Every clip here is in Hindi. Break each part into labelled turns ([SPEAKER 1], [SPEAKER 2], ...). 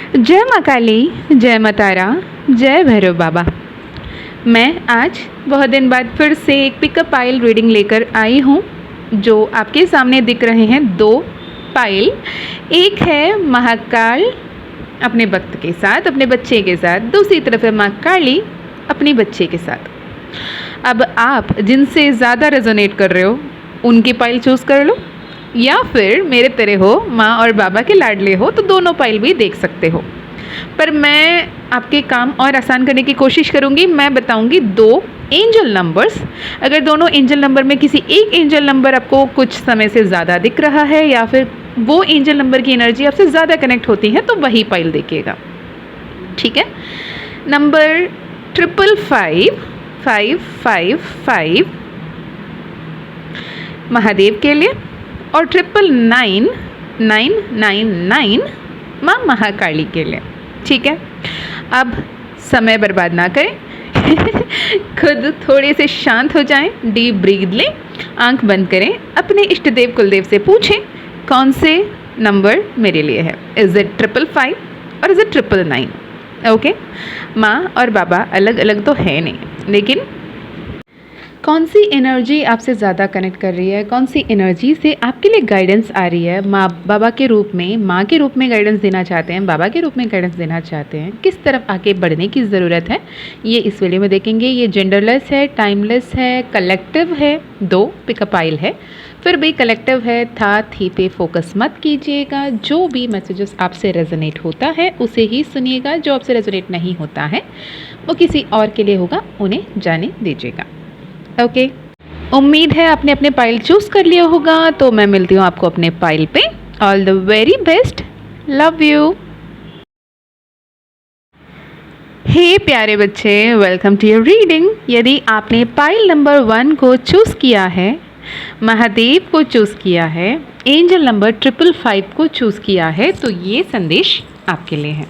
[SPEAKER 1] जय माँ काली, जय माँ तारा, जय भैरव बाबा। मैं आज बहुत दिन बाद फिर से एक पिकअप पाइल रीडिंग लेकर आई हूँ। जो आपके सामने दिख रहे हैं दो पाइल, एक है महाकाल अपने भक्त के साथ, अपने बच्चे के साथ, दूसरी तरफ है माँ काली अपनी बच्चे के साथ। अब आप जिनसे ज़्यादा रेजोनेट कर रहे हो उनकी पाइल चूज़ कर लो, या फिर मेरे तरह हो, माँ और बाबा के लाडले हो तो दोनों पाइल भी देख सकते हो। पर मैं आपके काम और आसान करने की कोशिश करूँगी। मैं बताऊँगी दो एंजल नंबर्स। अगर दोनों एंजल नंबर में किसी एक एंजल नंबर आपको कुछ समय से ज़्यादा दिख रहा है या फिर वो एंजल नंबर की एनर्जी आपसे ज़्यादा कनेक्ट होती है तो वही पाइल देखिएगा, ठीक है। नंबर 555 महादेव के लिए और 999 माँ महाकाली के लिए, ठीक है। अब समय बर्बाद ना करें खुद थोड़े से शांत हो जाएं, डीप ब्रीथ लें, आंख बंद करें, अपने इष्ट देव कुलदेव से पूछें कौन से नंबर मेरे लिए है। इज़ इट 555 और इज़ इट 999? ओके, माँ और बाबा अलग अलग तो है नहीं, लेकिन कौन सी एनर्जी आपसे ज़्यादा कनेक्ट कर रही है, कौन सी एनर्जी से आपके लिए गाइडेंस आ रही है, माँ बाबा के रूप में, माँ के रूप में गाइडेंस देना चाहते हैं, बाबा के रूप में गाइडेंस देना चाहते हैं, किस तरफ आगे बढ़ने की ज़रूरत है, ये इस वीडियो में देखेंगे। ये जेंडरलेस है, टाइमलेस है, कलेक्टिव है, दो पिकअप आइल है, फिर भी कलेक्टिव है। था थी पे फोकस मत कीजिएगा। जो भी मैसेजेस आपसे रेजोनेट होता है उसे ही सुनिएगा, जो आपसे रेजोनेट नहीं होता है वो किसी और के लिए होगा, उन्हें जाने दीजिएगा। ओके, उम्मीद है आपने अपने पाइल चूज़ कर लिया होगा, तो मैं मिलती हूँ आपको अपने पाइल पे। All the very best, love you. हे प्यारे बच्चे, वेलकम टू योर रीडिंग। यदि आपने पाइल नंबर 1 को चूज़ किया है, महादेव को चूज़ किया है, एंजल नंबर 555 को चूज़ किया है, तो ये संदेश आपके लिए है।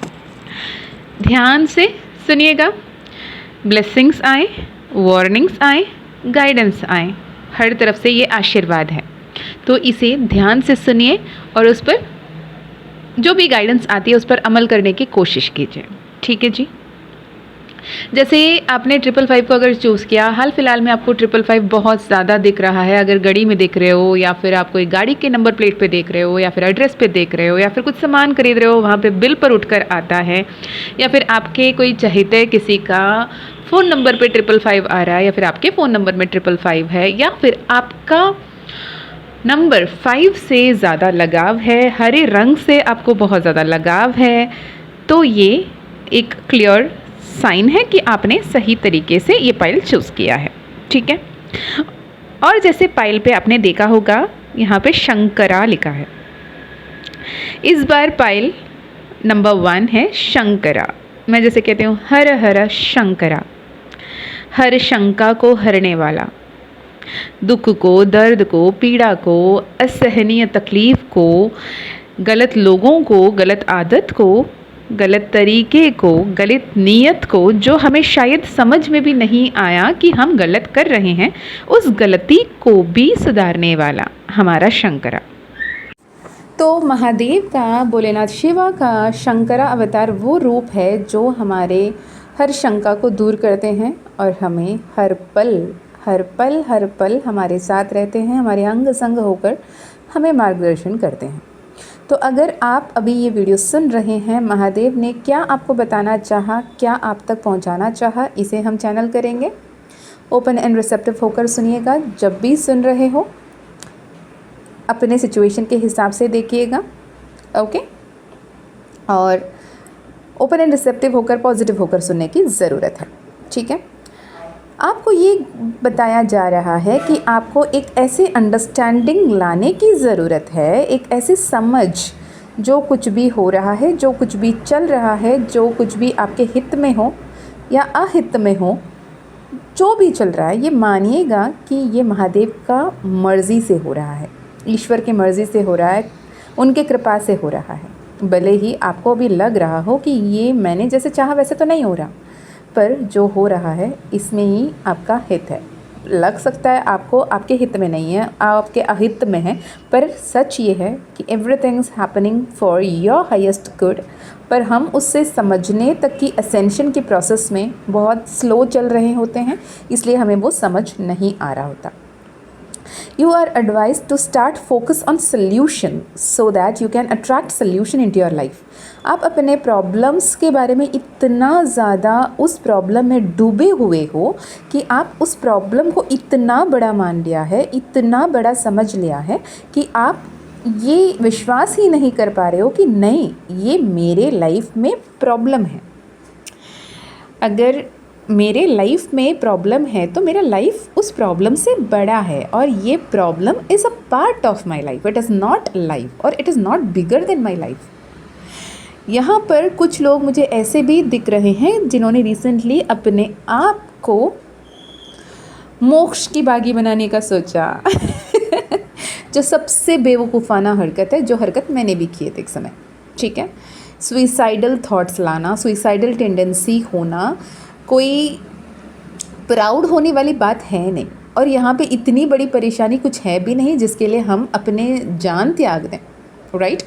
[SPEAKER 1] ध्यान से सुनिएगा। ब्लेसिंग्स आए, वार्निंग्स आए, गाइडेंस आए, हर तरफ से ये आशीर्वाद है, तो इसे ध्यान से सुनिए और उस पर जो भी गाइडेंस आती है उस पर अमल करने की कोशिश कीजिए, ठीक है जी। जैसे आपने 555 को अगर चूज़ किया, हाल फिलहाल में आपको 555 बहुत ज़्यादा दिख रहा है, अगर घड़ी में देख रहे हो या फिर आप कोई गाड़ी के नंबर प्लेट पे देख रहे हो या फिर एड्रेस पे देख रहे हो या फिर कुछ सामान खरीद रहे हो, वहाँ पे बिल पर उठकर आता है, या फिर आपके कोई चहेते किसी का फ़ोन नंबर पे 555 आ रहा है, या फिर आपके फ़ोन नंबर में 555 है, या फिर आपका नंबर 5 से ज़्यादा लगाव है, हरे रंग से आपको बहुत ज़्यादा लगाव है, तो ये एक क्लियर साइन है कि आपने सही तरीके से ये पाइल चूज़ किया है, ठीक है। और जैसे पाइल पे आपने देखा होगा यहाँ पे शंकरा लिखा है। इस बार पाइल नंबर 1 है शंकरा। मैं जैसे कहती हूँ हर हर शंकरा, हर शंका को हरने वाला, दुख को, दर्द को, पीड़ा को, असहनीय तकलीफ़ को, गलत लोगों को, गलत आदत को, गलत तरीके को, गलत नीयत को, जो हमें शायद समझ में भी नहीं आया कि हम गलत कर रहे हैं, उस गलती को भी सुधारने वाला हमारा शंकरा। तो महादेव का, भोलेनाथ शिवा का शंकरा अवतार वो रूप है जो हमारे हर शंका को दूर करते हैं और हमें हर पल हमारे साथ रहते हैं, हमारे अंग संग होकर हमें मार्गदर्शन करते हैं। तो अगर आप अभी ये वीडियो सुन रहे हैं, महादेव ने क्या आपको बताना चाहा, क्या आप तक पहुंचाना चाहा, इसे हम चैनल करेंगे। ओपन एंड रिसेप्टिव होकर सुनिएगा। जब भी सुन रहे हो अपने सिचुएशन के हिसाब से देखिएगा, ओके। और ओपन एंड रिसेप्टिव होकर, पॉजिटिव होकर सुनने की ज़रूरत है, ठीक है। आपको ये बताया जा रहा है कि आपको एक ऐसे अंडरस्टैंडिंग लाने की ज़रूरत है, एक ऐसी समझ, जो कुछ भी हो रहा है, जो कुछ भी चल रहा है, जो कुछ भी आपके हित में हो या अहित में हो, जो भी चल रहा है, ये मानिएगा कि ये महादेव का मर्ज़ी से हो रहा है, ईश्वर की मर्ज़ी से हो रहा है, उनके कृपा से हो रहा है। भले ही आपको भी लग रहा हो कि ये मैंने जैसे चाहा वैसे तो नहीं हो रहा, पर जो हो रहा है इसमें ही आपका हित है,
[SPEAKER 2] लग सकता है आपको आपके हित में नहीं है, आपके अहित में है, पर सच ये है कि everything is happening for your highest good. पर हम उससे समझने तक की असेंशन की प्रोसेस में बहुत स्लो चल रहे होते हैं, इसलिए हमें वो समझ नहीं आ रहा होता। You are advised to start focus on solution so that you can attract solution into your life. आप अपने प्रॉब्लम्स के बारे में इतना ज़्यादा उस प्रॉब्लम में डूबे हुए हो कि आप उस प्रॉब्लम को इतना बड़ा मान लिया है, इतना बड़ा समझ लिया है कि आप ये विश्वास ही नहीं कर पा रहे हो कि नहीं, ये मेरे लाइफ में प्रॉब्लम है। अगर मेरे लाइफ में प्रॉब्लम है तो मेरा लाइफ उस प्रॉब्लम से बड़ा है, और ये problem is a part of my life, it is not life और it is not bigger than my life. यहाँ पर कुछ लोग मुझे ऐसे भी दिख रहे हैं जिन्होंने रिसेंटली अपने आप को मोक्ष की बागी बनाने का सोचा जो सबसे बेवकूफ़ाना हरकत है, जो हरकत मैंने भी की है एक समय, ठीक है। सुइसाइडल थॉट्स लाना, सुइसाइडल टेंडेंसी होना कोई प्राउड होने वाली बात है नहीं, और यहाँ पे इतनी बड़ी परेशानी कुछ है भी नहीं जिसके लिए हम अपने जान त्याग दें, राइट।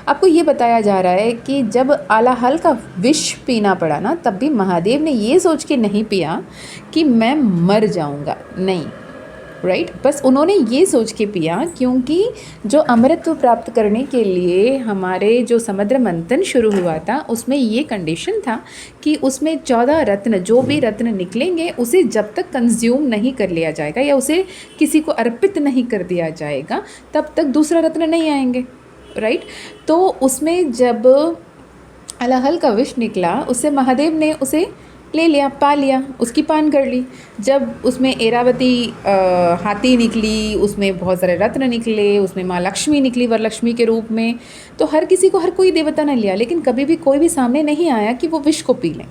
[SPEAKER 2] आपको ये बताया जा रहा है कि जब आलाहल का विष पीना पड़ा ना, तब भी महादेव ने ये सोच के नहीं पिया कि मैं मर जाऊँगा, नहीं, राइट। बस उन्होंने ये सोच के पिया क्योंकि जो अमृतत्व प्राप्त करने के लिए हमारे जो समुद्र मंथन शुरू हुआ था उसमें ये कंडीशन था कि उसमें 14 रत्न, जो भी रत्न निकलेंगे उसे जब तक कंज्यूम नहीं कर लिया जाएगा या उसे किसी को अर्पित नहीं कर दिया जाएगा तब तक दूसरा रत्न नहीं आएंगे, राइट। तो उसमें जब अलाहल का विष निकला, उससे महादेव ने उसे ले लिया, पा लिया, उसकी पान कर ली। जब उसमें एरावती हाथी निकली, उसमें बहुत सारे रत्न निकले, उसमें माँ लक्ष्मी निकली वरलक्ष्मी के रूप में, तो हर किसी को हर कोई देवता ने लिया, लेकिन कभी भी कोई भी सामने नहीं आया कि वो विष को पी लें,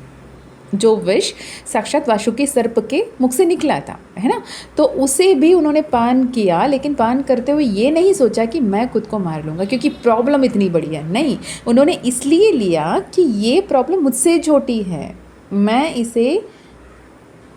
[SPEAKER 2] जो विष साक्षात वासुकी सर्प के मुख से निकला था, है ना। तो उसे भी उन्होंने पान किया, लेकिन पान करते हुए ये नहीं सोचा कि मैं खुद को मार लूँगा क्योंकि प्रॉब्लम इतनी बड़ी है, नहीं, उन्होंने इसलिए लिया कि ये प्रॉब्लम मुझसे छोटी है, मैं इसे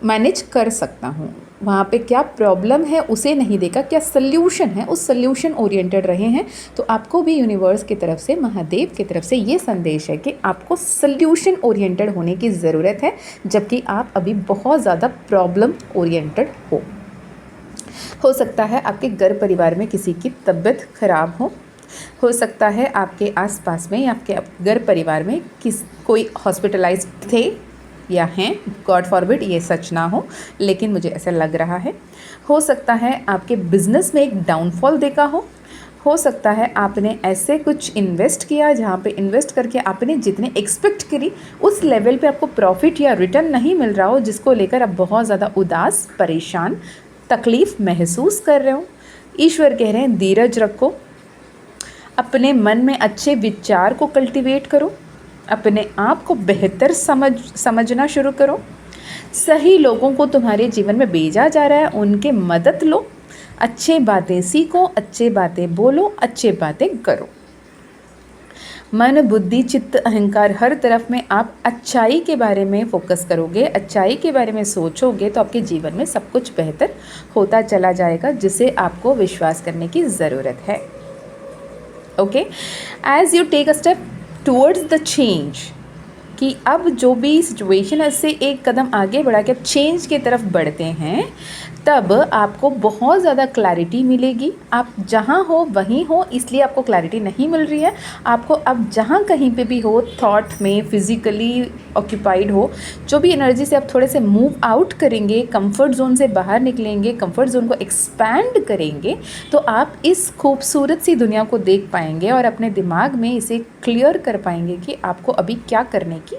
[SPEAKER 2] मैनेज कर सकता हूँ। वहाँ पे क्या प्रॉब्लम है उसे नहीं देखा, क्या सल्यूशन है उस सल्यूशन ओरिएंटेड रहे हैं। तो आपको भी यूनिवर्स की तरफ से, महादेव की तरफ से ये संदेश है कि आपको सल्यूशन ओरिएंटेड होने की ज़रूरत है, जबकि आप अभी बहुत ज़्यादा प्रॉब्लम ओरिएंटेड हो सकता है आपके घर परिवार में किसी की तबीयत खराब हो सकता है आपके आसपास में या आपके घर परिवार में कोई हॉस्पिटलाइज्ड थे या हैं, गॉड फॉरबिड ये सच ना हो, लेकिन मुझे ऐसा लग रहा है। हो सकता है आपके बिजनेस में एक डाउनफॉल देखा हो सकता है आपने ऐसे कुछ इन्वेस्ट किया जहाँ पे इन्वेस्ट करके आपने जितने एक्सपेक्ट करी उस लेवल पे आपको प्रॉफिट या रिटर्न नहीं मिल रहा हो, जिसको लेकर आप बहुत ज़्यादा उदास, परेशान, तकलीफ़ महसूस कर रहे हो। ईश्वर कह रहे हैं धीरज रखो, अपने मन में अच्छे विचार को कल्टीवेट करो, अपने आप को बेहतर समझना शुरू करो। सही लोगों को तुम्हारे जीवन में भेजा जा रहा है, उनके मदद लो, अच्छे बातें सीखो, अच्छे बातें बोलो, अच्छे बातें करो। मन, बुद्धि, चित्त, अहंकार, हर तरफ में आप अच्छाई के बारे में फोकस करोगे, अच्छाई के बारे में सोचोगे तो आपके जीवन में सब कुछ बेहतर होता चला जाएगा, जिसे आपको विश्वास करने की ज़रूरत है। Okay, as you take a step towards the change, कि अब जो भी सिचुएशन है उससे एक कदम आगे बढ़ा के अब चेंज की तरफ बढ़ते हैं, तब आपको बहुत ज़्यादा क्लैरिटी मिलेगी। आप जहाँ हो वहीं हो, इसलिए आपको क्लैरिटी नहीं मिल रही है। आपको अब जहाँ कहीं पे भी हो, थॉट में, फिज़िकली ऑक्यूपाइड हो, जो भी एनर्जी से आप थोड़े से मूव आउट करेंगे, कंफर्ट जोन से बाहर निकलेंगे, कंफर्ट जोन को एक्सपैंड करेंगे, तो आप इस खूबसूरत सी दुनिया को देख पाएंगे और अपने दिमाग में इसे क्लियर कर पाएंगे कि आपको अभी क्या करने की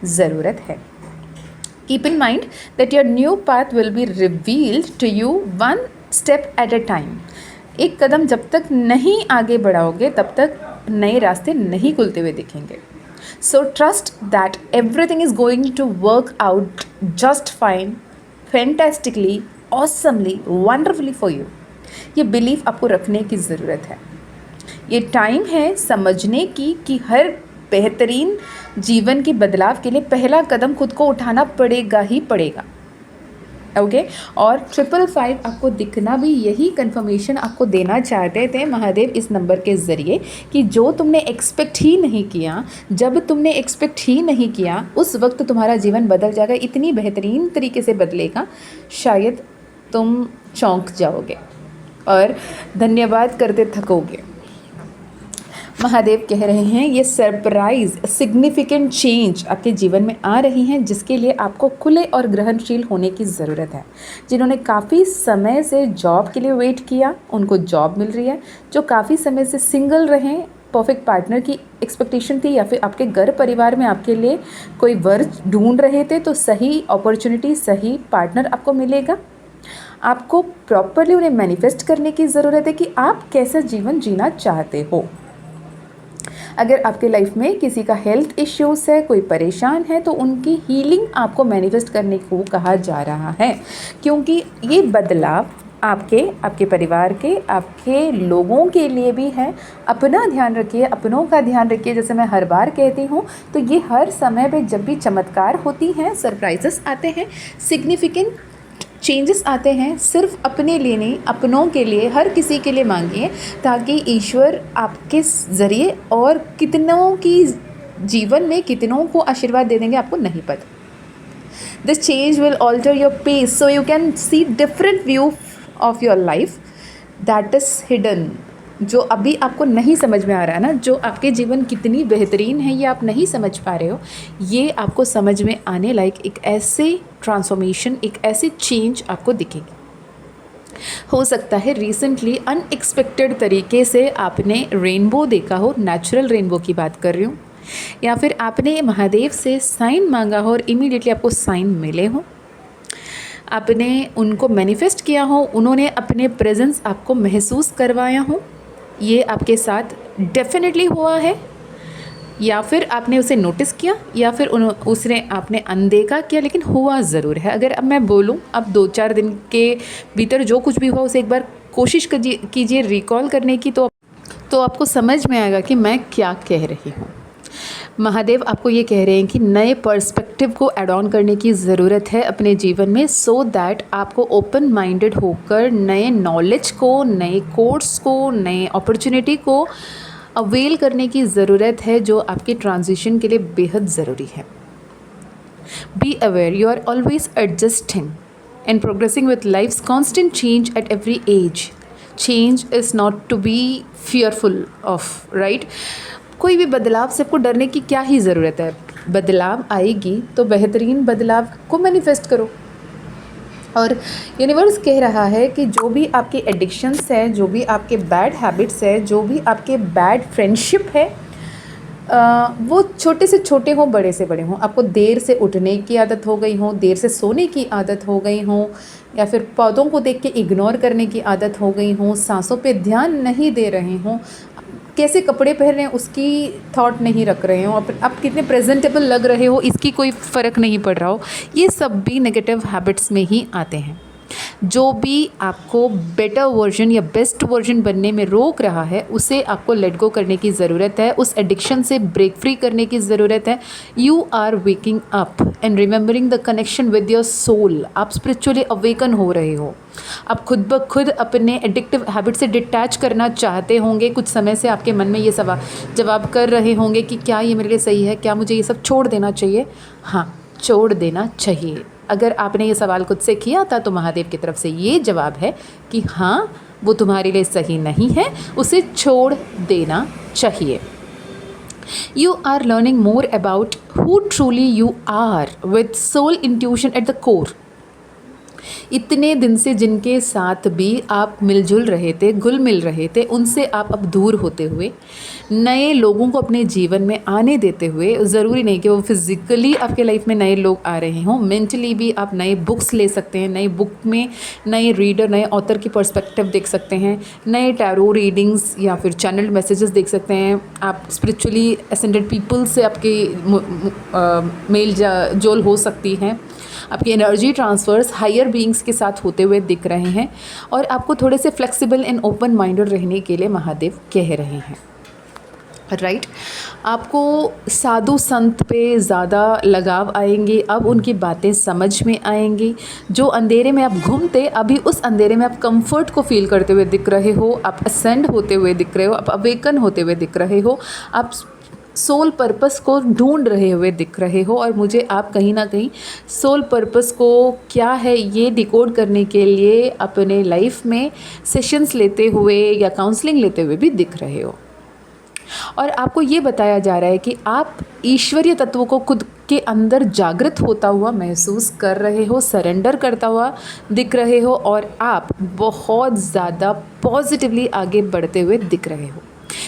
[SPEAKER 2] ज़रूरत है। Keep in mind that your new path will be revealed to you one step at a time. एक कदम जब तक नहीं आगे बढ़ाओगे तब तक नए रास्ते नहीं खुलते हुए दिखेंगे। So trust that everything is going to work out just fine, fantastically, awesomely, wonderfully for you. ये बिलीफ आपको रखने की ज़रूरत है। ये टाइम है समझने की कि हर बेहतरीन जीवन के बदलाव के लिए पहला कदम खुद को उठाना पड़ेगा ही पड़ेगा। ओके और 555 आपको दिखना भी यही कंफर्मेशन आपको देना चाहते थे महादेव इस नंबर के ज़रिए कि जो तुमने एक्सपेक्ट ही नहीं किया, जब तुमने एक्सपेक्ट ही नहीं किया उस वक्त तुम्हारा जीवन बदल जाएगा, इतनी बेहतरीन तरीके से बदलेगा, शायद तुम चौंक जाओगे और धन्यवाद करते थकोगे। महादेव कह रहे हैं ये सरप्राइज सिग्निफिकेंट चेंज आपके जीवन में आ रही हैं, जिसके लिए आपको खुले और ग्रहणशील होने की ज़रूरत है। जिन्होंने काफ़ी समय से जॉब के लिए वेट किया उनको जॉब मिल रही है, जो काफ़ी समय से सिंगल रहें, परफेक्ट पार्टनर की एक्सपेक्टेशन थी या फिर आपके घर परिवार में आपके लिए कोई वर ढूंढ रहे थे, तो सही अपॉर्चुनिटी, सही पार्टनर आपको मिलेगा। आपको प्रॉपरली उन्हें मैनिफेस्ट करने की ज़रूरत है कि आप कैसा जीवन जीना चाहते हो। अगर आपके लाइफ में किसी का हेल्थ इश्यूज़ है, कोई परेशान है, तो उनकी हीलिंग आपको मैनिफेस्ट करने को कहा जा रहा है, क्योंकि ये बदलाव आपके परिवार के, आपके लोगों के लिए भी है। अपना ध्यान रखिए, अपनों का ध्यान रखिए। जैसे मैं हर बार कहती हूँ, तो ये हर समय पे जब भी चमत्कार होती हैं, सरप्राइजेस आते हैं, सिग्निफिकेंट चेंजेस आते हैं, सिर्फ अपने लिए नहीं, अपनों के लिए, हर किसी के लिए मांगिए, ताकि ईश्वर आपके ज़रिए और कितनों की जीवन में कितनों को आशीर्वाद दे देंगे आपको नहीं पता। This change will alter your pace so you can see different view of your life that is hidden. जो अभी आपको नहीं समझ में आ रहा है ना, जो आपके जीवन कितनी बेहतरीन है ये आप नहीं समझ पा रहे हो, ये आपको समझ में आने लायक एक ऐसे ट्रांसफॉर्मेशन, एक ऐसी चेंज आपको दिखेगी। हो सकता है रिसेंटली अनएक्सपेक्टेड तरीके से आपने रेनबो देखा हो, नेचुरल रेनबो की बात कर रही हूँ, या फिर आपने महादेव से साइन मांगा हो और इमीडिएटली आपको साइन मिले हो, आपने उनको मैनिफेस्ट किया हो, उन्होंने अपने प्रेजेंस आपको महसूस करवाया हो, ये आपके साथ डेफिनेटली हुआ है, या फिर आपने उसे नोटिस किया, या फिर उसने आपने अनदेखा किया, लेकिन हुआ ज़रूर है। अगर अब मैं बोलूँ, अब 2-4 दिन के भीतर जो कुछ भी हुआ उसे एक बार कोशिश कीजिए रिकॉल करने की, तो आपको समझ में आएगा कि मैं क्या कह रही हूँ। महादेव आपको ये कह रहे हैं कि नए पर्सपेक्टिव को ऐड ऑन करने की ज़रूरत है अपने जीवन में, सो दैट आपको ओपन माइंडेड होकर नए नॉलेज को, नए कोर्स को, नए अपॉर्चुनिटी को अवेल करने की ज़रूरत है, जो आपके ट्रांजिशन के लिए बेहद ज़रूरी है। Be aware you are always adjusting and progressing with life's constant change at every age. Change is not to be fearful of, right. कोई भी बदलाव से आपको डरने की क्या ही ज़रूरत है। बदलाव आएगी तो बेहतरीन बदलाव को मैनिफेस्ट करो। और यूनिवर्स कह रहा है कि जो भी आपके एडिक्शंस है, जो भी आपके बैड हैबिट्स है, जो भी आपके बैड फ्रेंडशिप है, वो छोटे से छोटे हों, बड़े से बड़े हों। आपको देर से उठने की आदत हो गई हो, देर से सोने की आदत हो गई हो, या फिर पौधों को देख के इग्नोर करने की आदत हो गई हो, सांसों पे ध्यान नहीं दे रहे हों, कैसे कपड़े पहन रहे हैं उसकी थॉट नहीं रख रहे हो, आप कितने प्रेजेंटेबल लग रहे हो इसकी कोई फ़र्क नहीं पड़ रहा हो, ये सब भी नेगेटिव हैबिट्स में ही आते हैं। जो भी आपको बेटर वर्जन या बेस्ट वर्जन बनने में रोक रहा है, उसे आपको लेट गो करने की ज़रूरत है, उस एडिक्शन से ब्रेक फ्री करने की ज़रूरत है। You are waking up and remembering the connection with your soul. आप स्पिरिचुअली अवेकन हो रहे हो, आप खुद ब खुद अपने एडिक्टिव हैबिट से डिटैच करना चाहते होंगे। कुछ समय से आपके मन में ये सवाल जवाब कर रहे होंगे कि क्या ये मेरे लिए सही है, क्या मुझे ये सब छोड़ देना चाहिए। हाँ, छोड़ देना चाहिए। अगर आपने ये सवाल खुद से किया था तो महादेव की तरफ से ये जवाब है कि हाँ, वो तुम्हारे लिए सही नहीं है, उसे छोड़ देना चाहिए। You are learning more about who truly you are with soul intuition at the core. इतने दिन से जिनके साथ भी आप मिलजुल रहे थे, घुल मिल रहे थे, उनसे आप अब दूर होते हुए नए लोगों को अपने जीवन में आने देते हुए, ज़रूरी नहीं कि वो फिज़िकली आपके लाइफ में नए लोग आ रहे हों, मेंटली भी आप नए बुक्स ले सकते हैं। नए बुक में नए रीडर, नए ऑथर की पर्सपेक्टिव देख सकते हैं, नए टैरो रीडिंग्स या फिर चैनल्ड मैसेजेस देख सकते हैं। आप स्पिरिचुअली असेंडेड पीपल से आपकी मेल जोल हो सकती हैं। आपकी एनर्जी ट्रांसफ़र्स हायर बीइंग्स के साथ होते हुए दिख रहे हैं, और आपको थोड़े से फ्लेक्सिबल एंड ओपन माइंडेड रहने के लिए महादेव कह रहे हैं। राइट। आपको साधु संत पे ज़्यादा लगाव आएंगे, अब उनकी बातें समझ में आएंगी। जो अंधेरे में आप घूमते, अभी उस अंधेरे में आप कंफर्ट को फील करते हुए दिख रहे हो, आप असेंड होते हुए दिख रहे हो, आप अवेकन होते हुए दिख रहे हो, आप सोल पर्पस को ढूंढ रहे हुए दिख रहे हो। और मुझे आप कहीं ना कहीं सोल पर्पस को क्या है ये डिकोड करने के लिए अपने लाइफ में सेशंस लेते हुए या काउंसलिंग लेते हुए भी दिख रहे हो। और आपको ये बताया जा रहा है कि आप ईश्वरीय तत्वों को खुद के अंदर जागृत होता हुआ महसूस कर रहे हो, सरेंडर करता हुआ दिख रहे हो, और आप बहुत ज़्यादा पॉजिटिवली आगे बढ़ते हुए दिख रहे हो।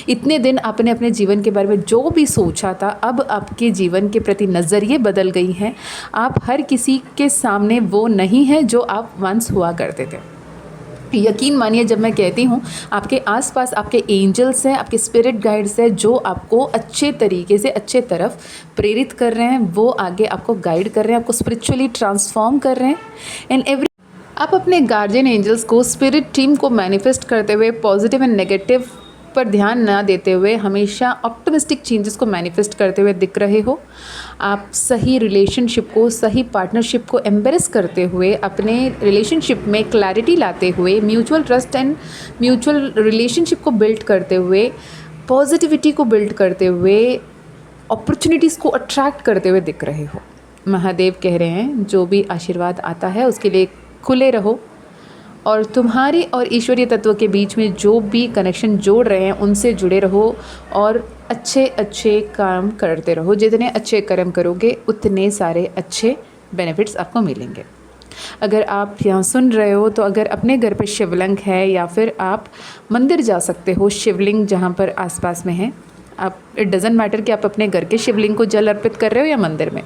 [SPEAKER 2] इतने दिन आपने अपने जीवन के बारे में जो भी सोचा था, अब आपके जीवन के प्रति नज़रिए बदल गई हैं। आप हर किसी के सामने वो नहीं हैं जो आप वंस हुआ करते थे। यकीन मानिए जब मैं कहती हूँ, आपके आसपास आपके एंजल्स हैं, आपके स्पिरिट गाइड्स हैं, जो आपको अच्छे तरीके से अच्छे तरफ प्रेरित कर रहे हैं, वो आगे आपको गाइड कर रहे हैं, आपको स्पिरिचुअली ट्रांसफॉर्म कर रहे हैं। एंड एवरी आप अपने गार्जियन एंजल्स को, स्पिरिट टीम को मैनिफेस्ट करते हुए पॉजिटिव एंड नेगेटिव पर ध्यान ना देते हुए हमेशा ऑप्टिमिस्टिक चेंजेस को मैनिफेस्ट करते हुए दिख रहे हो। आप सही रिलेशनशिप को, सही पार्टनरशिप को एम्ब्रेस करते हुए, अपने रिलेशनशिप में क्लैरिटी लाते हुए, mutual trust and mutual relationship को बिल्ड करते हुए, पॉजिटिविटी को बिल्ड करते हुए, अपॉर्चुनिटीज़ को अट्रैक्ट करते हुए दिख रहे हो। महादेव कह रहे हैं जो भी आशीर्वाद आता है उसके लिए खुले रहो, और तुम्हारी और ईश्वरीय तत्व के बीच में जो भी कनेक्शन जोड़ रहे हैं उनसे जुड़े रहो, और अच्छे अच्छे काम करते रहो। जितने अच्छे कर्म करोगे उतने सारे अच्छे बेनिफिट्स आपको मिलेंगे। अगर आप यहाँ सुन रहे हो तो अगर अपने घर पे शिवलिंग है, या फिर आप मंदिर जा सकते हो, शिवलिंग जहाँ पर आसपास में है। आप, इट डज़न्ट मैटर कि आप अपने घर के शिवलिंग को जल अर्पित कर रहे हो या मंदिर में,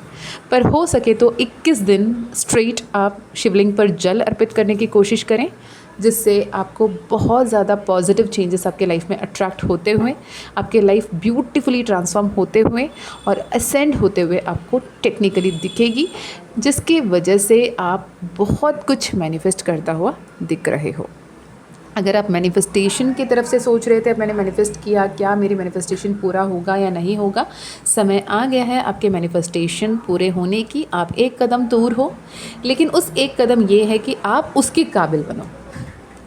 [SPEAKER 2] पर हो सके तो 21 दिन स्ट्रेट आप शिवलिंग पर जल अर्पित करने की कोशिश करें, जिससे आपको बहुत ज़्यादा पॉजिटिव चेंजेस आपके लाइफ में अट्रैक्ट होते हुए, आपके लाइफ ब्यूटीफुली ट्रांसफॉर्म होते हुए और असेंड होते हुए आपको टेक्निकली दिखेगी, जिसकी वजह से आप बहुत कुछ मैनिफेस्ट करता हुआ दिख रहे हो। अगर आप मैनिफेस्टेशन की तरफ से सोच रहे थे, मैंने मैनिफेस्ट किया, क्या मेरी मैनिफेस्टेशन पूरा होगा या नहीं होगा, समय आ गया है आपके मैनिफेस्टेशन पूरे होने की। आप एक कदम दूर हो, लेकिन उस एक कदम ये है कि आप उसके काबिल बनो।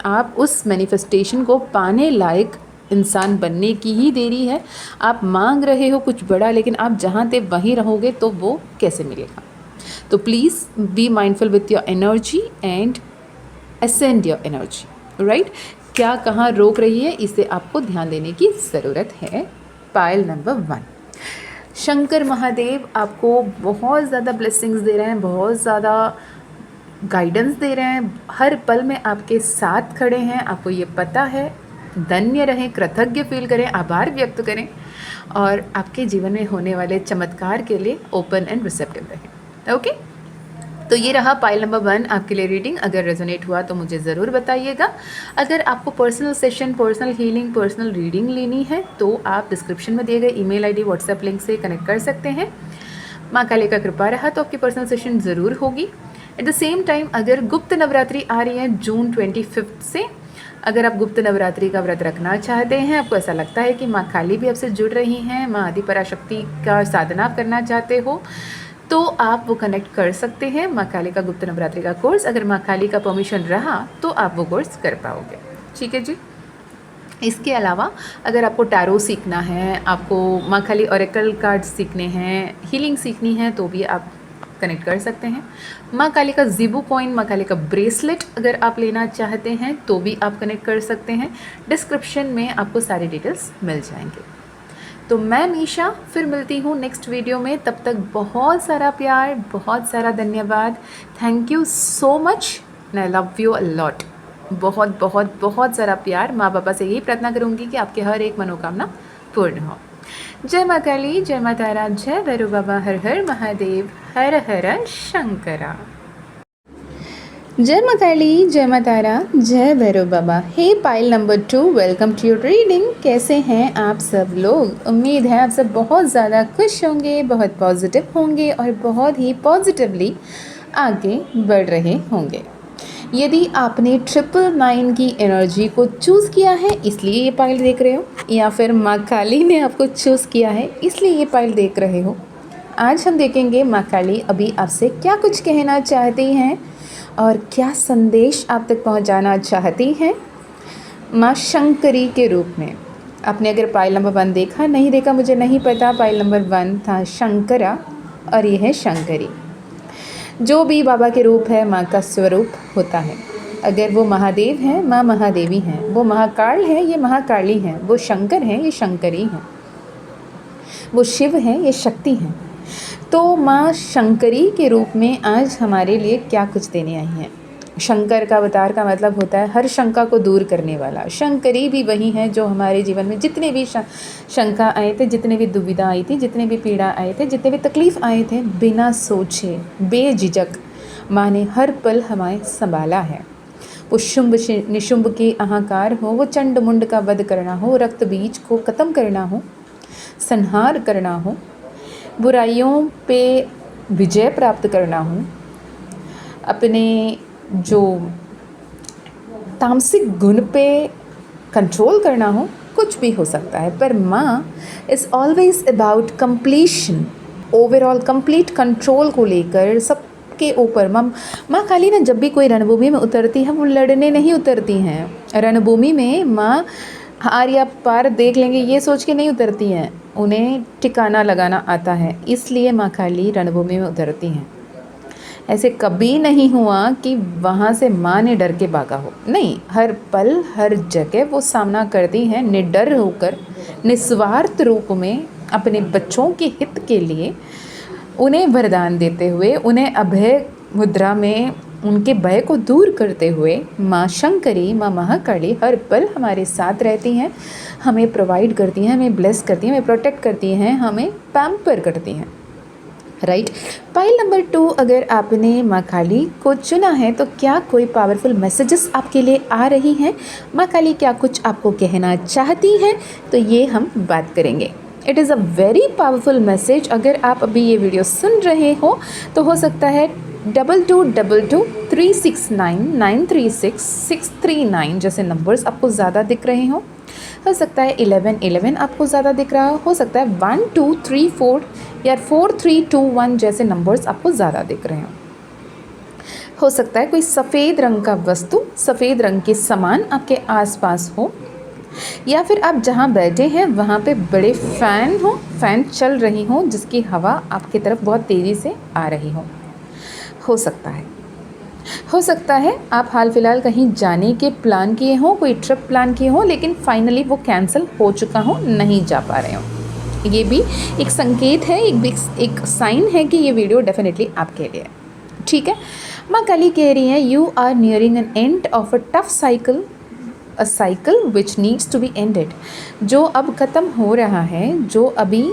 [SPEAKER 2] आप उस मैनिफेस्टेशन को पाने लायक इंसान बनने की ही देरी है। आप मांग रहे हो कुछ बड़ा, लेकिन आप जहाँ थे वहीं रहोगे तो वो कैसे मिलेगा। तो please be mindful with your energy and ascend your energy, right. क्या कहाँ रोक रही है, इसे आपको ध्यान देने की ज़रूरत है। पायल नंबर 1, शंकर महादेव आपको बहुत ज़्यादा ब्लेसिंग्स दे रहे हैं, बहुत ज़्यादा गाइडेंस दे रहे हैं, हर पल में आपके साथ खड़े हैं। आपको ये पता है। धन्य रहें, कृतज्ञ फील करें, आभार व्यक्त करें, और आपके जीवन में होने वाले चमत्कार के लिए ओपन एंड रिसेप्टिव रहें। ओके, तो ये रहा पाइल नंबर 1 आपके लिए रीडिंग। अगर रेजोनेट हुआ तो मुझे ज़रूर बताइएगा। अगर आपको personal session, personal healing, personal reading लेनी है तो आप डिस्क्रिप्शन में दिए गए ईमेल आईडी, व्हाट्सएप लिंक से कनेक्ट कर सकते हैं। माँ काली का कृपा रहा तो आपकी पर्सनल सेशन ज़रूर होगी। एट द सेम टाइम अगर गुप्त नवरात्रि आ रही है जून 25 से, अगर आप गुप्त नवरात्रि का व्रत रखना चाहते हैं, आपको ऐसा लगता है कि माँ काली भी आपसे जुड़ रही हैं, माँ आदि पराशक्ति का साधना करना चाहते हो, तो आप वो कनेक्ट कर सकते हैं माँ काली का गुप्त नवरात्रि का कोर्स। अगर माँ काली का परमिशन रहा तो आप वो कोर्स कर पाओगे। ठीक है जी। इसके अलावा अगर आपको टैरो सीखना है, आपको माँ काली ऑरेकल कार्ड सीखने हैं, हीलिंग सीखनी है, तो भी आप कनेक्ट कर सकते हैं। माँ काली का ज़ीबू कॉइन, माँ काली का ब्रेसलेट अगर आप लेना चाहते हैं तो भी आप कनेक्ट कर सकते हैं। डिस्क्रिप्शन में आपको सारी डिटेल्स मिल जाएंगे। तो मैं मीशा फिर मिलती हूँ नेक्स्ट वीडियो में। तब तक बहुत सारा प्यार, बहुत सारा धन्यवाद। Thank you so much and I love you a lot. बहुत बहुत बहुत सारा प्यार। माँ बाबा से यही प्रार्थना करूँगी कि आपके हर एक मनोकामना पूर्ण हो। जय माँ काली, जय माँ तारा, जय भैरव बाबा, हर हर महादेव, हर हर शंकरा। जय माँ काली, जय माँ तारा, जय Bhairav Baba. Hey pile number 2, welcome to your reading. कैसे हैं आप सब लोग? उम्मीद है आप सब बहुत ज़्यादा खुश होंगे, बहुत पॉजिटिव होंगे और बहुत ही पॉजिटिवली आगे बढ़ रहे होंगे। यदि आपने 999 की एनर्जी को चूज़ किया है इसलिए ये पाइल देख रहे हो, या फिर माँ काली ने आपको चूज़ किया है इसलिए ये पाइल देख रहे हो, आज हम देखेंगे माँ काली अभी आपसे क्या कुछ कहना चाहती हैं और क्या संदेश आप तक पहुंचाना चाहती हैं माँ शंकरी के रूप में। आपने अगर पाइल नंबर 1 देखा, नहीं देखा मुझे नहीं पता, पाइल नंबर 1 था शंकरा और ये है शंकरी। जो भी बाबा के रूप है माँ का स्वरूप होता है। अगर वो महादेव हैं, माँ महादेवी हैं, वो महाकाल है, ये महाकाली हैं, वो शंकर हैं, ये शंकरी हैं, वो शिव हैं, ये शक्ति हैं। तो माँ शंकरी के रूप में आज हमारे लिए क्या कुछ देने आई हैं। शंकर का अवतार का मतलब होता है हर शंका को दूर करने वाला। शंकरी भी वही है जो हमारे जीवन में जितने भी शंका आए थे, जितने भी दुविधा आई थी, जितने भी पीड़ा आए थे, जितने भी तकलीफ़ आए थे, बिना सोचे बेझिझक माँ ने हर पल हमें संभाला है। वो शुंभ निशुंभ के अहंकार हो, वो चंड मुंड का वध करना हो, रक्त बीज को ख़त्म करना हो, संहार करना हो, बुराइयों पे विजय प्राप्त करना हो, अपने जो तामसिक गुण पे कंट्रोल करना हो, कुछ भी हो सकता है। पर माँ is always about completion, overall complete control को लेकर सबके ऊपर। माँ काली ना जब भी कोई रणभूमि में उतरती है वो लड़ने नहीं उतरती हैं। रणभूमि में माँ हार या पार देख लेंगे ये सोच के नहीं उतरती हैं, उन्हें ठिकाना लगाना आता है, इसलिए माँ काली रणभूमि में उतरती हैं। ऐसे कभी नहीं हुआ कि वहाँ से माँ ने डर के भागा हो, नहीं, हर पल हर जगह वो सामना करती हैं निडर होकर, निस्वार्थ रूप में अपने बच्चों के हित के लिए, उन्हें वरदान देते हुए, उन्हें अभय मुद्रा में उनके भय को दूर करते हुए माँ शंकरी, माँ महाकाली हर पल हमारे साथ रहती हैं, हमें प्रोवाइड करती हैं, हमें ब्लेस करती हैं, हमें प्रोटेक्ट करती हैं, हमें पैम्पर करती हैं। राइट। पाइल नंबर 2 अगर आपने माँ काली को चुना है तो क्या कोई पावरफुल मैसेजेस आपके लिए आ रही हैं, माँ काली क्या कुछ आपको कहना चाहती हैं, तो ये हम बात करेंगे। It is a very powerful message. अगर आप अभी ये वीडियो सुन रहे हो तो हो सकता है 2222369639 जैसे नंबर्स आपको ज़्यादा दिख रहे हो सकता है 1111 आपको ज़्यादा दिख रहा हो सकता है 1234 या 4321 जैसे नंबर्स आपको ज़्यादा दिख रहे हो सकता है कोई सफ़ेद रंग का वस्तु, सफ़ेद रंग के सामान आपके आसपास हो, या फिर आप जहाँ बैठे हैं वहाँ पे बड़े फ़ैन चल रही हो जिसकी हवा आपकी तरफ बहुत तेज़ी से आ रही हो सकता है आप हाल फिलहाल कहीं जाने के प्लान किए हों, कोई ट्रिप प्लान किए हों, लेकिन फाइनली वो कैंसिल हो चुका हो, नहीं जा पा रहे हो। ये भी एक संकेत है, एक साइन है कि ये वीडियो डेफिनेटली आपके लिए है। ठीक है। माँ काली कह रही हैं you are nearing an end of a tough cycle, a cycle which needs to be ended. जो अब ख़त्म हो रहा है, जो अभी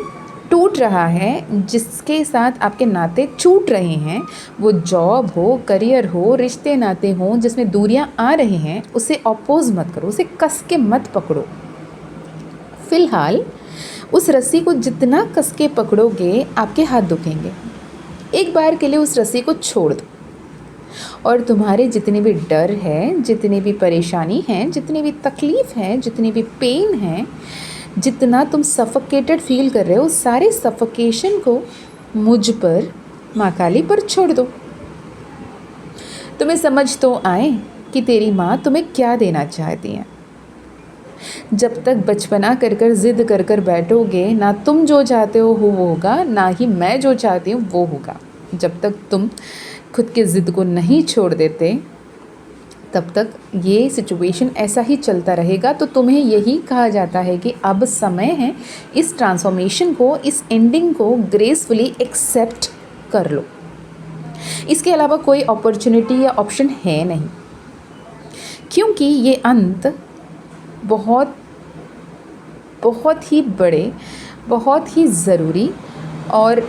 [SPEAKER 2] टूट रहा है, जिसके साथ आपके नाते छूट रहे हैं, वो जॉब हो, करियर हो, रिश्ते नाते हों जिसमें दूरियां आ रही हैं, उसे अपोज मत करो, उसे कस के मत पकड़ो। फ़िलहाल उस रस्सी को जितना कस के पकड़ोगे आपके हाथ दुखेंगे। एक बार के लिए उस रस्सी को छोड़ दो और तुम्हारे जितने भी डर है, जितनी भी परेशानी है, जितनी भी तकलीफ़ है, जितनी भी पेन है, जितना तुम सफोकेटेड फील कर रहे हो, सारे सफोकेशन को मुझ पर, माँ काली पर छोड़ दो। तुम्हें समझ तो आए कि तेरी माँ तुम्हें क्या देना चाहती है। जब तक बचपना कर कर ज़िद कर कर बैठोगे, ना तुम जो चाहते हो वो होगा, ना ही मैं जो चाहती हूँ वो होगा। जब तक तुम खुद के ज़िद को नहीं छोड़ देते तब तक ये सिचुएशन ऐसा ही चलता रहेगा। तो तुम्हें यही कहा जाता है कि अब समय है इस ट्रांसफॉर्मेशन को, इस एंडिंग को ग्रेसफुली एक्सेप्ट कर लो। इसके अलावा कोई अपॉर्चुनिटी या ऑप्शन है नहीं, क्योंकि ये अंत बहुत बहुत ही बड़े, बहुत ही ज़रूरी और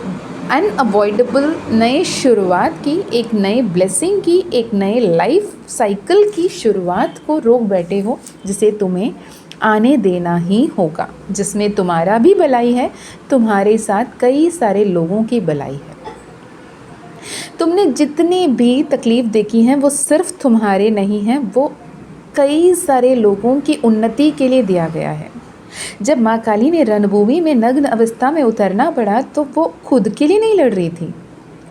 [SPEAKER 2] अनअवॉइडेबल नए शुरुआत की, एक नए ब्लेसिंग की, एक नए लाइफ साइकिल की शुरुआत को रोक बैठे हो, जिसे तुम्हें आने देना ही होगा, जिसमें तुम्हारा भी भलाई है, तुम्हारे साथ कई सारे लोगों की भलाई है। तुमने जितनी भी तकलीफ़ देखी हैं वो सिर्फ तुम्हारे नहीं हैं, वो कई सारे लोगों की उन्नति के लिए दिया गया है। जब माँ काली ने रणभूमि में नग्न अवस्था में उतरना पड़ा तो वो खुद के लिए नहीं लड़ रही थी,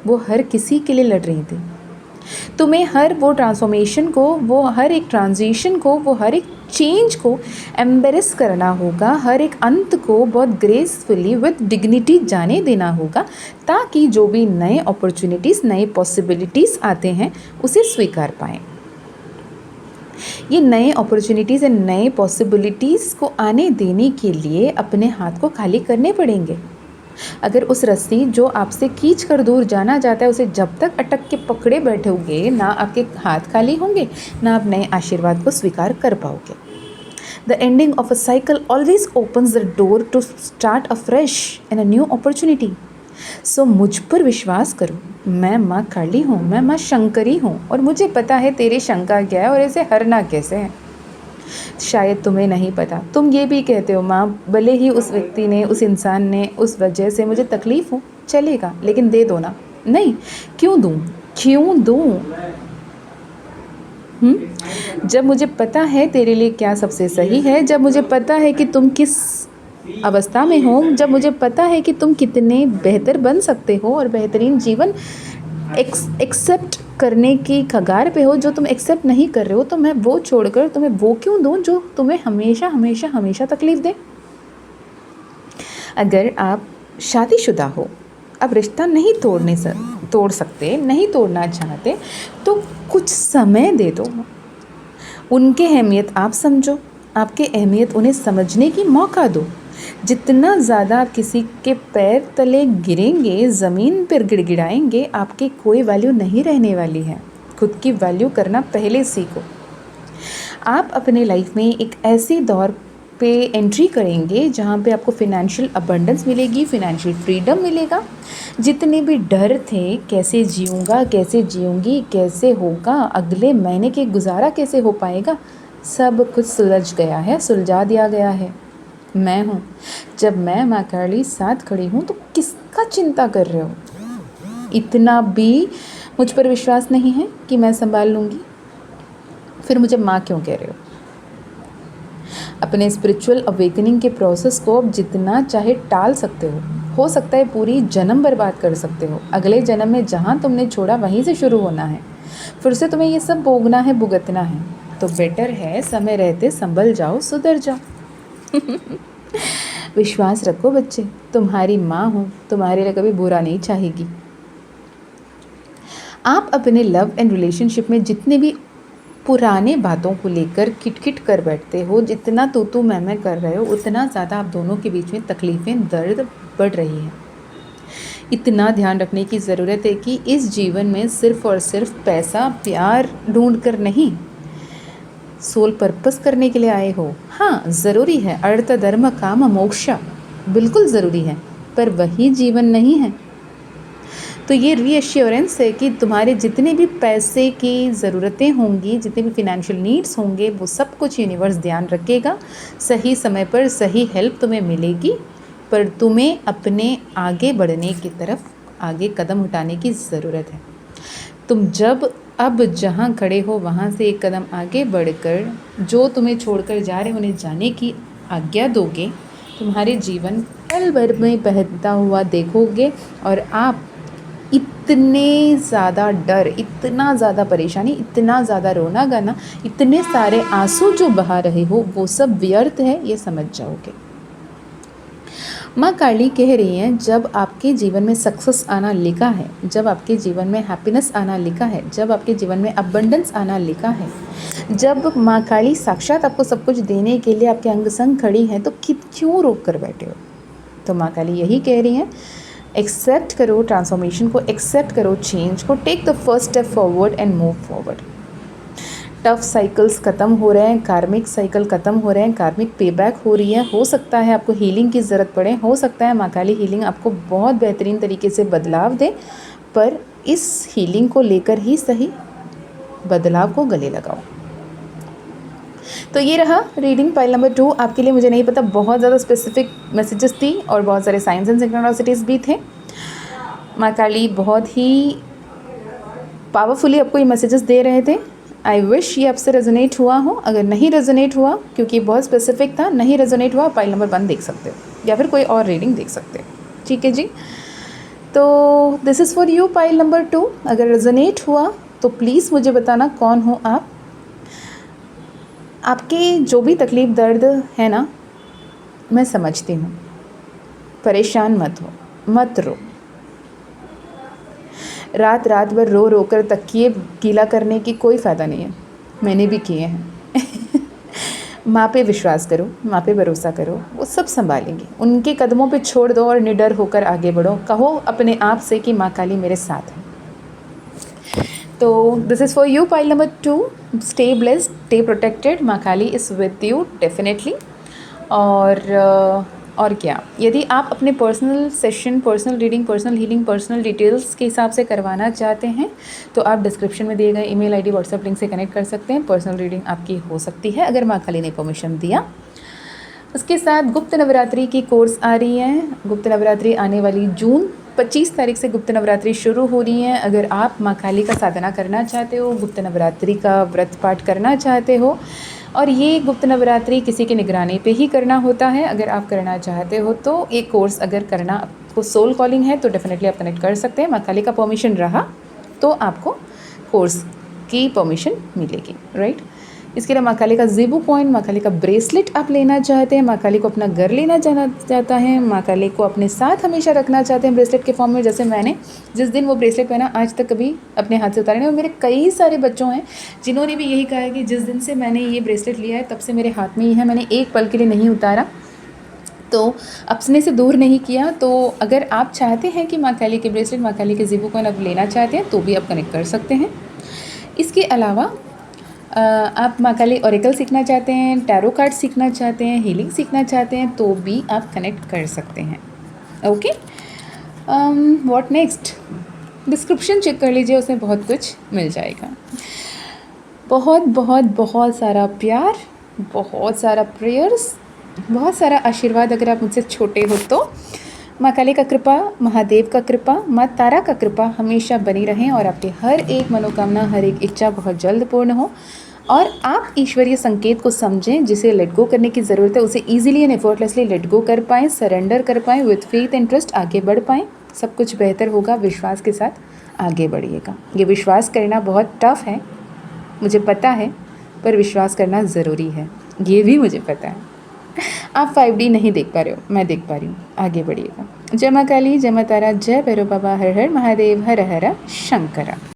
[SPEAKER 2] वो हर किसी के लिए लड़ रही थी। तुम्हें हर वो ट्रांसफॉर्मेशन को, वो हर एक ट्रांजिशन को, वो हर एक चेंज को एम्बेरेस करना होगा, हर एक अंत को बहुत ग्रेसफुली विद डिग्निटी जाने देना होगा, ताकि जो भी नए अपॉर्चुनिटीज़, नए पॉसिबिलिटीज़ आते हैं उसे स्वीकार पाएँ। ये नए अपॉर्चुनिटीज़ एंड नए पॉसिबिलिटीज़ को आने देने के लिए अपने हाथ को खाली करने पड़ेंगे। अगर उस रस्सी जो आपसे खींच कर दूर जाना चाहता है उसे जब तक अटक के पकड़े बैठोगे, ना आपके हाथ खाली होंगे, ना आप नए आशीर्वाद को स्वीकार कर पाओगे। The ending of a cycle always opens the door to start a fresh and a new opportunity. So मुझ पर विश्वास करो, मैं माँ काली हूँ, मैं माँ शंकरी हूँ, और मुझे पता है तेरी शंका क्या है और इसे हरना कैसे है। शायद तुम्हें नहीं पता, तुम ये भी कहते हो माँ, भले ही उस व्यक्ति ने, उस इंसान ने, उस वजह से मुझे तकलीफ़ हो, चलेगा, लेकिन दे दो ना। नहीं, क्यों दूँ, क्यों दूँ? जब मुझे पता है तेरे लिए क्या सबसे सही है, जब मुझे पता है कि तुम किस अवस्था में हो, जब मुझे पता है कि तुम कितने बेहतर बन सकते हो और बेहतरीन जीवन एक्सेप्ट करने की कगार पे हो, जो तुम एक्सेप्ट नहीं कर रहे हो, तो मैं वो छोड़कर तुम्हें वो क्यों दूँ जो तुम्हें हमेशा हमेशा हमेशा तकलीफ़ दे। अगर आप शादीशुदा हो, अब रिश्ता नहीं तोड़ सकते, नहीं तोड़ना चाहते, तो कुछ समय दे दो, उनकी अहमियत आप समझो, आपकी अहमियत उन्हें समझने की मौका दो। जितना ज़्यादा आप किसी के पैर तले गिरेंगे, ज़मीन पर गिड़गिड़ाएंगे, आपकी कोई वैल्यू नहीं रहने वाली है। खुद की वैल्यू करना पहले सीखो। आप अपने लाइफ में एक ऐसे दौर पे एंट्री करेंगे जहाँ पे आपको फिनेंशियल अबंडेंस मिलेगी, फिनेंशियल फ्रीडम मिलेगा। जितने भी डर थे, कैसे जीऊँगा, कैसे जीऊँगी, कैसे होगा, अगले महीने के गुजारा कैसे हो पाएगा, सब कुछ सुलझ गया है, सुलझा दिया गया है। मैं हूँ, जब मैं माँ काली साथ खड़ी हूँ तो किसका चिंता कर रहे हो? इतना भी मुझ पर विश्वास नहीं है कि मैं संभाल लूँगी, फिर मुझे माँ क्यों कह रहे हो? अपने स्पिरिचुअल अवेकनिंग के प्रोसेस को अब जितना चाहे टाल सकते हो सकता है पूरी जन्म बर्बाद कर सकते हो। अगले जन्म में जहाँ तुमने छोड़ा वहीं से शुरू होना है, फिर से तुम्हें ये सब भोगना है, भुगतना है। तो बेटर है समय रहते संभल जाओ, सुधर जाओ। विश्वास रखो बच्चे, तुम्हारी माँ हूँ, तुम्हारे लिए कभी बुरा नहीं चाहेगी। आप अपने लव एंड रिलेशनशिप में जितने भी पुराने बातों को लेकर किटकिट कर बैठते हो, जितना तू मैं कर रहे हो, उतना ज़्यादा आप दोनों के बीच में तकलीफ़ें, दर्द बढ़ रही हैं। इतना ध्यान रखने की ज़रूरत है कि इस जीवन में सिर्फ़ और सिर्फ पैसा, प्यार ढूंढ कर नहीं, सोल पर्पस करने के लिए आए हो। हाँ, ज़रूरी है, अर्थ धर्म काम मोक्ष बिल्कुल ज़रूरी है, पर वही जीवन नहीं है। तो ये रीअश्योरेंस है कि तुम्हारे जितने भी पैसे की ज़रूरतें होंगी, जितने भी फिनेंशियल नीड्स होंगे, वो सब कुछ यूनिवर्स ध्यान रखेगा। सही समय पर सही हेल्प तुम्हें मिलेगी, पर तुम्हें अपने आगे बढ़ने की तरफ आगे कदम उठाने की ज़रूरत है। तुम जब अब जहाँ खड़े हो वहाँ से एक कदम आगे बढ़कर जो तुम्हें छोड़कर जा रहे उन्हें जाने की आज्ञा दोगे, तुम्हारे जीवन पल भर में बहता हुआ देखोगे, और आप इतने ज़्यादा डर, इतना ज़्यादा परेशानी, इतना ज़्यादा रोना गाना, इतने सारे आंसू जो बहा रहे हो, वो सब व्यर्थ है, ये समझ जाओगे। माँ काली कह रही हैं, जब आपके जीवन में सक्सेस आना लिखा है, जब आपके जीवन में हैप्पीनेस आना लिखा है, जब आपके जीवन में अबंडेंस आना लिखा है, जब माँ काली साक्षात आपको सब कुछ देने के लिए आपके अंग संग खड़ी हैं, तो क्यों रोक कर बैठे हो? तो माँ काली यही कह रही हैं, एक्सेप्ट करो ट्रांसफॉर्मेशन को, एक्सेप्ट करो चेंज को, take the first step forward and move forward. Tough cycles ख़त्म हो रहे हैं, कार्मिक साइकिल ख़त्म हो रहे हैं, कार्मिक पेबैक हो रही है। हो सकता है आपको हीलिंग की ज़रूरत पड़े, हो सकता है माँ काली हीलिंग आपको बहुत बेहतरीन तरीके से बदलाव दे, पर इस हीलिंग को लेकर ही सही बदलाव को गले लगाओ। तो ये रहा रीडिंग पाइल नंबर 2 आपके लिए। मुझे नहीं पता, बहुत ज़्यादा स्पेसिफिक मैसेजेस थी और बहुत सारे साइंस एंड सिंक्रोनिसिटीज़ भी थे। माँ काली बहुत ही पावरफुली आपको ये मैसेजेस दे रहे थे। आई विश ये आपसे रेजोनेट हुआ हो। अगर नहीं रेजोनेट हुआ, क्योंकि बहुत स्पेसिफिक था, नहीं रेजोनेट हुआ, पाइल नंबर 1 देख सकते हो या फिर कोई और रीडिंग देख सकते हो। ठीक है जी। तो this is for you pile number 2। अगर रेजोनेट हुआ तो प्लीज़ मुझे बताना कौन हो आप। आपके जो भी तकलीफ़ दर्द है ना, मैं समझती हूँ। परेशान मत हो, मत रो। रात रात भर रो रो कर तकिए गीला करने की कोई फ़ायदा नहीं है। मैंने भी किए हैं। माँ पे विश्वास करो, माँ पे भरोसा करो, वो सब संभालेंगी। उनके कदमों पे छोड़ दो और निडर होकर आगे बढ़ो। कहो अपने आप से कि माँ काली मेरे साथ है। तो this is for you pile number 2। Stay blessed, stay protected, माँ काली इज़ विद यू डेफिनेटली। और क्या, यदि आप अपने personal session, personal reading, personal healing, personal details के हिसाब से करवाना चाहते हैं तो आप डिस्क्रिप्शन में दिए गए ईमेल आईडी, व्हाट्सएप लिंक से कनेक्ट कर सकते हैं। पर्सनल रीडिंग आपकी हो सकती है अगर माँ काली ने परमिशन दिया। उसके साथ गुप्त नवरात्रि की कोर्स आ रही है। गुप्त नवरात्रि आने वाली जून 25 तारीख से गुप्त नवरात्रि शुरू हो रही है। अगर आप माँ काली का साधना करना चाहते हो, गुप्त नवरात्रि का व्रत पाठ करना चाहते हो, और ये गुप्त नवरात्रि किसी की निगरानी पे ही करना होता है, अगर आप करना चाहते हो तो ये कोर्स अगर करना आपको सोल कॉलिंग है तो डेफिनेटली आप कनेक्ट कर सकते हैं। माँ काली का परमिशन रहा तो आपको कोर्स की परमिशन मिलेगी, राइट। इसके लिए माँ काली का ज़ेबू कॉइन, माँ काली का ब्रेसलेट आप लेना चाहते हैं, माँ काली को अपना घर लेना चाहता है, माँ काली को अपने साथ हमेशा रखना चाहते हैं ब्रेसलेट के फॉर्म में। जैसे मैंने जिस दिन वो ब्रेसलेट पहना आज तक कभी अपने हाथ से उतारे नहीं। और मेरे कई सारे बच्चों हैं जिन्होंने भी यही कहा है कि जिस दिन से मैंने ये ब्रेसलेट लिया है तब से मेरे हाथ में ही है, मैंने एक पल के लिए नहीं उतारा, तो अपने से दूर नहीं किया। तो अगर आप चाहते हैं कि माँ काली के ब्रेसलेट, माँ काली के ज़ेबू कॉइन आप लेना चाहते हैं तो भी आप कनेक्ट कर सकते हैं। इसके अलावा आप माँ काली ऑरेकल सीखना चाहते हैं, टैरो कार्ड सीखना चाहते हैं, हीलिंग सीखना चाहते हैं तो भी आप कनेक्ट कर सकते हैं। Okay, what next, description check कर लीजिए, उसमें बहुत कुछ मिल जाएगा। बहुत बहुत बहुत सारा प्यार, बहुत सारा प्रेयर्स, बहुत सारा आशीर्वाद। अगर आप मुझसे छोटे हो तो माँ काली का कृपा, महादेव का कृपा, माँ तारा का कृपा हमेशा बनी रहें और आपकी हर एक मनोकामना, हर एक इच्छा बहुत जल्द पूर्ण हो। और आप ईश्वरीय संकेत को समझें, जिसे लेट गो करने की ज़रूरत है उसे easily and effortlessly let go कर पाएँ, सरेंडर कर पाएँ, विथ फेथ एंड ट्रस्ट आगे बढ़ पाएँ। सब कुछ बेहतर होगा, विश्वास के साथ आगे बढ़िएगा। ये विश्वास करना बहुत टफ है, मुझे पता है, पर विश्वास करना ज़रूरी है, ये भी मुझे पता है। आप 5D नहीं देख पा रहे हो, मैं देख पा रही हूँ, आगे बढ़िएगा। जय माँ काली, जय माँ तारा, जय भैरव बाबा, हर हर महादेव, हर हर शंकरा।